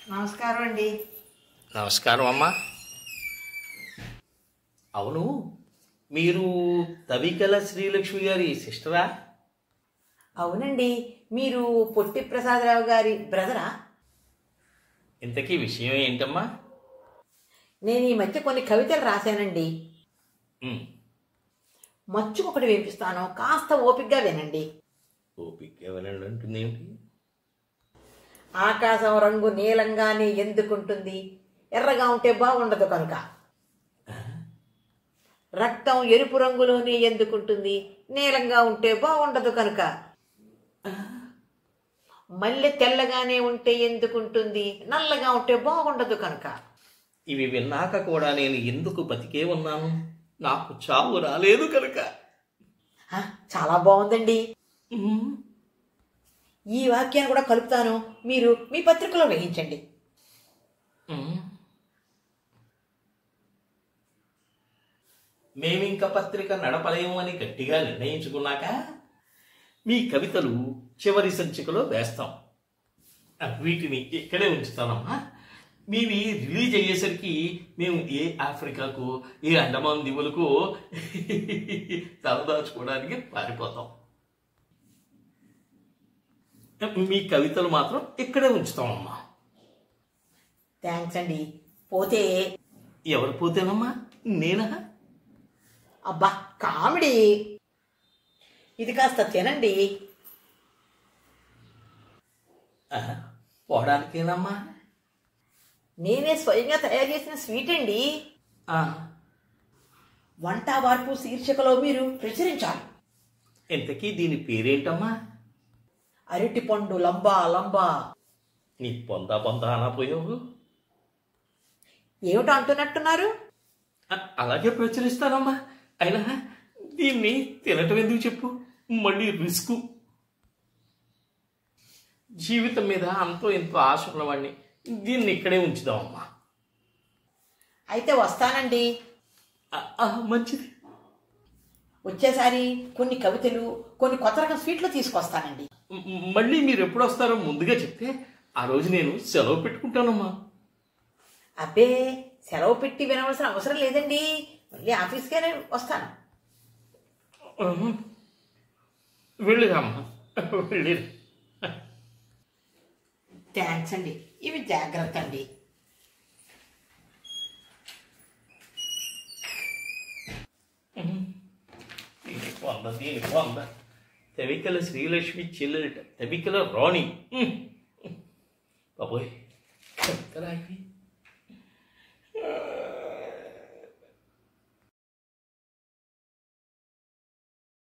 నమస్కారం అండి. నమస్కారం అమ్మా. అవును, మీరు తవికల శ్రీలక్ష్మి గారి సిస్టరా? అవునండి. మీరు పొట్టి ప్రసాదరావు గారి బ్రదరా? ఇంతకీ విషయం ఏంటమ్మా? నేను ఈ మధ్య కొన్ని కవితలు రాశానండి. ఉమ్, మచ్చుకొకటి వినిపిస్తాను, కాస్త ఓపిగ్గా వినండి. ఓపిక వినండి అంటుంది ఏమిటి? ఆకాశం రంగు నీలంగానే ఎందుకుంటుంది, ఎర్రగా ఉంటే బాగుండదు కనుక. రక్తం ఎరుపు రంగులోనే ఎందుకుంటుంది, నీలంగా ఉంటే బాగుండదు కనుక. మల్లె తెల్లగానే ఉంటే ఎందుకుంటుంది, నల్లగా ఉంటే బాగుండదు కనుక. ఇవి విన్నాక కూడా నేను ఎందుకు బతికే ఉన్నాను? నాకు చావు రాలేదు కనుక. చాలా బాగుందండి. ఉమ్, ఈ వాక్యాన్ని కూడా కలుపుతాను, మీరు మీ పత్రికలో వేయించండి. ఉమ్. మేమింక పత్రిక నడపలేము అని గట్టిగా నిర్ణయించుకున్నాక మీ కవితలు చివరి సంచికలో వేస్తాం. వీటిని ఇక్కడే ఉంచుతానమ్మా. మీవి రిలీజ్ అయ్యేసరికి మేము ఏ ఆఫ్రికాకు, ఏ అండమాన్ దీవులకు తలదాచుకోవడానికి పారిపోతాం. మీ కవితలు మాత్రం ఇక్కడే ఉంచుతామమ్మా. థ్యాంక్స్ అండి. పోతే ఎవరు పోతేనమ్మా? నేనా? అబ్బా కామెడీ. ఇది కాస్త తినండి. పోవడానికేనమ్మా? నేనే స్వయంగా తయారు చేసిన స్వీట్ అండి. వంట వార్పు శీర్షికలో మీరు ప్రచురించాలి. ఇంతకీ దీని పేరేంటమ్మా? అరటి పండు లంబా లంబా. నీ పొందా పొందా అనపోయావు. ఏమిటో అంటున్నట్టున్నారు? అలాగే ప్రచురిస్తానమ్మా. అయినా దీన్ని తినటం ఎందుకు చెప్పు? మళ్ళీ రిస్క్. జీవితం మీద అంతో ఎంతో ఆశ ఉన్నవాడిని. దీన్ని ఇక్కడే ఉంచుదామమ్మా. అయితే వస్తానండి. మంచిది. వచ్చేసారి కొన్ని కవితలు, కొన్ని కొత్త రకం స్వీట్లు తీసుకొస్తానండి. మళ్ళీ మీరు ఎప్పుడు వస్తారో ముందుగా చెప్తే ఆ రోజు నేను సెలవు పెట్టుకుంటానమ్మా. అబ్బే, సెలవు పెట్టి వినవలసిన అవసరం లేదండి. మళ్ళీ ఆఫీస్కే వస్తాను. వెళ్ళిరమ్మా, వెళ్ళిరు. థ్యాంక్స్ అండి. ఇవి జాగ్రత్త అండి. దీని పొంద తవికల శ్రీలక్ష్మి చెల్లెలిట, తవికల రాణి. బాబోయ్,